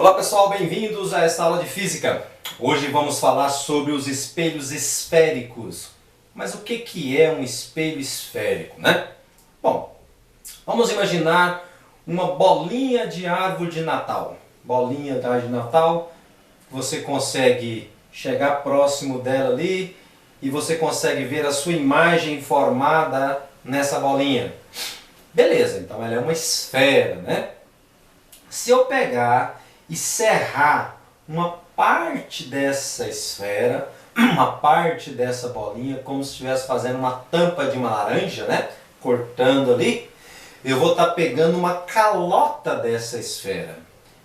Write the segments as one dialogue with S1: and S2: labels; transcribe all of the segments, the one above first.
S1: Olá pessoal, bem-vindos a esta aula de Física. Hoje vamos falar sobre os espelhos esféricos. Mas o que é um espelho esférico, né? Bom, vamos imaginar uma bolinha de árvore de Natal. Bolinha de árvore de Natal, você consegue chegar próximo dela ali e você consegue ver a sua imagem formada nessa bolinha. Beleza, então ela é uma esfera, né? Se eu pegar e serrar uma parte dessa esfera, uma parte dessa bolinha, como se estivesse fazendo uma tampa de uma laranja, né? Cortando ali, eu vou estar pegando uma calota dessa esfera.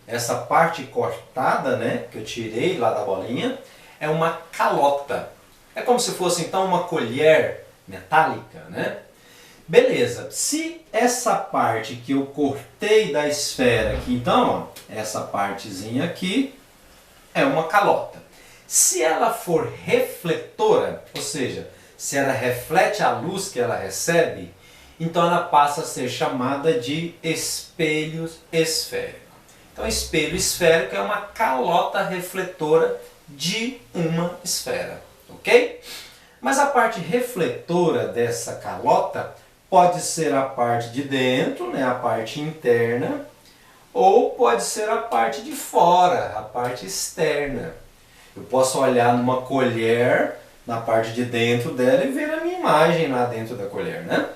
S1: Essa parte cortada, né, que eu tirei lá da bolinha, é uma calota. É como se fosse então uma colher metálica, né? Beleza, se essa parte que eu cortei da esfera aqui, então, ó, essa partezinha aqui é uma calota. Se ela for refletora, ou seja, se ela reflete a luz que ela recebe, então ela passa a ser chamada de espelho esférico. Então, espelho esférico é uma calota refletora de uma esfera, ok? Mas a parte refletora dessa calota pode ser a parte de dentro, né, a parte interna, ou pode ser a parte de fora, a parte externa. Eu posso olhar numa colher, na parte de dentro dela e ver a minha imagem lá dentro da colher, né?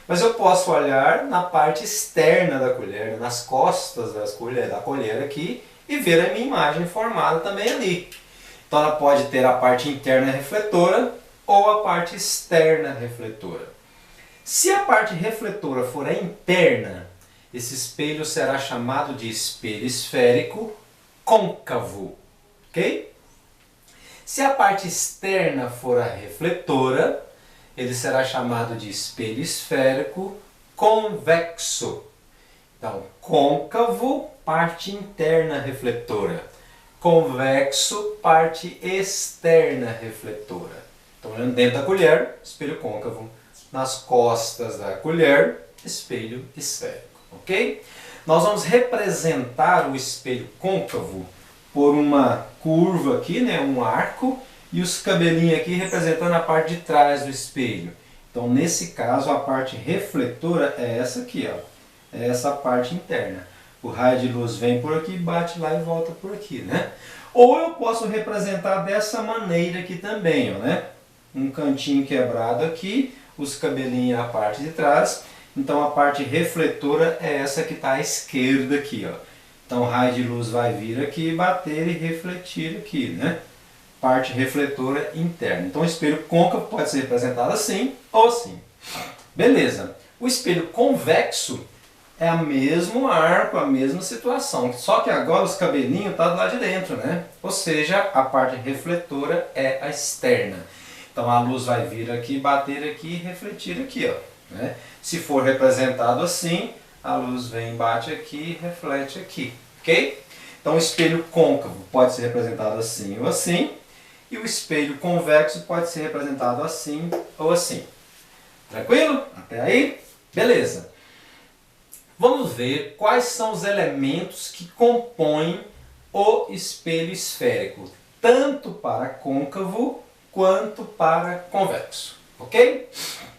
S1: Mas eu posso olhar na parte externa da colher, nas costas da colher aqui, e ver a minha imagem formada também ali. Então ela pode ter a parte interna refletora ou a parte externa refletora. Se a parte refletora for a interna, esse espelho será chamado de espelho esférico côncavo, ok? Se a parte externa for a refletora, ele será chamado de espelho esférico convexo. Então, côncavo, parte interna refletora. Convexo, parte externa refletora. Então, olhando dentro da colher, espelho côncavo. Nas costas da colher, espelho esférico, ok? Nós vamos representar o espelho côncavo por uma curva aqui, né, um arco, e os cabelinhos aqui representando a parte de trás do espelho. Então, nesse caso, a parte refletora é essa aqui, ó, é essa parte interna. O raio de luz vem por aqui, bate lá e volta por aqui, né? Ou eu posso representar dessa maneira aqui também, ó, né? Um cantinho quebrado aqui, os cabelinhos a parte de trás. Então a parte refletora é essa que está à esquerda aqui, ó. Então o raio de luz vai vir aqui, bater e refletir aqui, né? Parte refletora interna. Então o espelho côncavo pode ser representado assim ou assim. Beleza. O espelho convexo é o mesmo arco, a mesma situação. Só que agora os cabelinhos estão do lado de dentro, né? Ou seja, a parte refletora é a externa. Então a luz vai vir aqui, bater aqui e refletir aqui, ó, né? Se for representado assim, a luz vem, bate aqui e reflete aqui, ok? Então o espelho côncavo pode ser representado assim ou assim, e o espelho convexo pode ser representado assim ou assim. Tranquilo? Até aí? Beleza. Vamos ver quais são os elementos que compõem o espelho esférico, tanto para côncavo quanto para convexo, ok?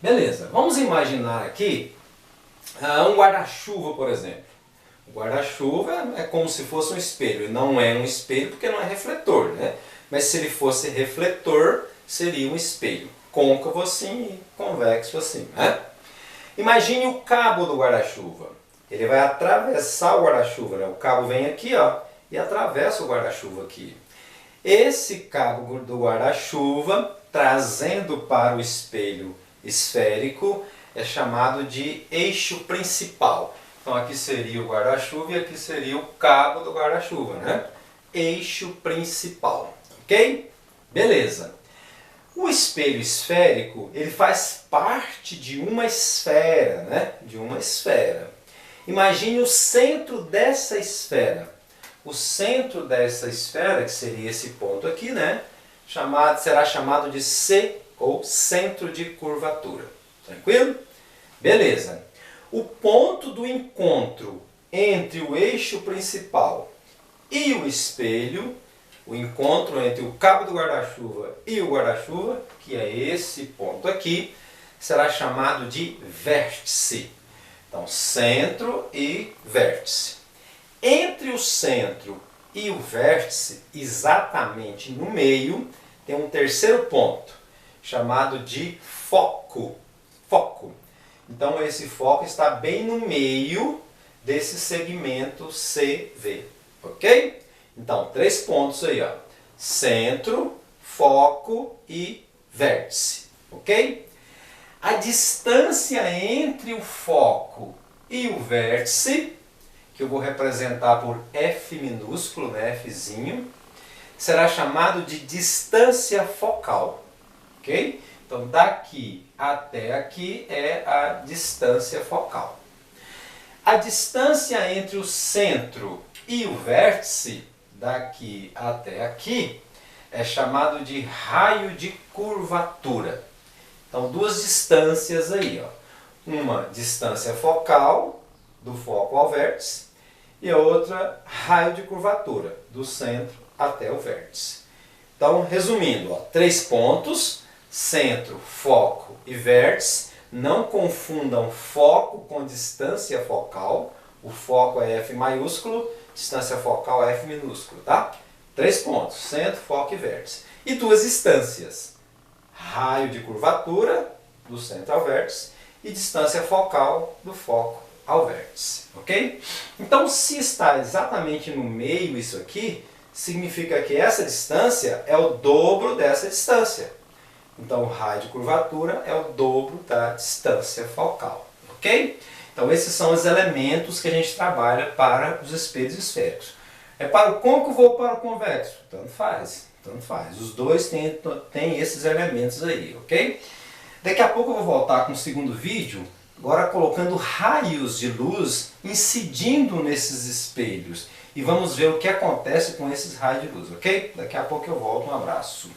S1: Beleza, vamos imaginar aqui um guarda-chuva, por exemplo. O guarda-chuva é como se fosse um espelho, não é um espelho porque não é refletor, né? Mas se ele fosse refletor, seria um espelho, côncavo assim e convexo assim, né? Imagine o cabo do guarda-chuva. Ele vai atravessar o guarda-chuva, né? O cabo vem aqui, ó, e atravessa o guarda-chuva aqui. Esse cabo do guarda-chuva, trazendo para o espelho esférico, é chamado de eixo principal. Então aqui seria o guarda-chuva e aqui seria o cabo do guarda-chuva, né? Eixo principal, ok? Beleza. O espelho esférico, ele faz parte de uma esfera, né? De uma esfera. Imagine o centro dessa esfera. O centro dessa esfera, que seria esse ponto aqui, né? Será chamado de C, ou centro de curvatura. Tranquilo? Beleza. O ponto do encontro entre o eixo principal e o espelho, o encontro entre o cabo do guarda-chuva e o guarda-chuva, que é esse ponto aqui, será chamado de vértice. Então, centro e vértice. Entre o centro e o vértice, exatamente no meio, tem um terceiro ponto, chamado de foco. Foco. Então, esse foco está bem no meio desse segmento CV, ok? Então, 3 pontos aí, ó. Centro, foco e vértice, ok? A distância entre o foco e o vértice, que eu vou representar por F minúsculo, né, Fzinho, será chamado de distância focal, ok? Então, daqui até aqui é a distância focal. A distância entre o centro e o vértice, daqui até aqui, é chamado de raio de curvatura. Então, duas distâncias aí, ó. Uma distância focal, do foco ao vértice, e a outra raio de curvatura, do centro até o vértice. Então, resumindo, ó, 3 pontos, centro, foco e vértice. Não confundam foco com distância focal. O foco é F maiúsculo, distância focal é F minúsculo, tá? 3 pontos, centro, foco e vértice. E duas distâncias, raio de curvatura, do centro ao vértice, e distância focal, do foco ao vértice, ok? Então, se está exatamente no meio isso aqui, significa que essa distância é o dobro dessa distância. Então, o raio de curvatura é o dobro da distância focal, ok? Então, esses são os elementos que a gente trabalha para os espelhos esféricos. É para o côncavo ou para o convexo? Tanto faz, tanto faz. Os dois têm esses elementos aí, ok? Daqui a pouco eu vou voltar com o segundo vídeo, agora colocando raios de luz incidindo nesses espelhos. E vamos ver o que acontece com esses raios de luz, ok? Daqui a pouco eu volto, um abraço.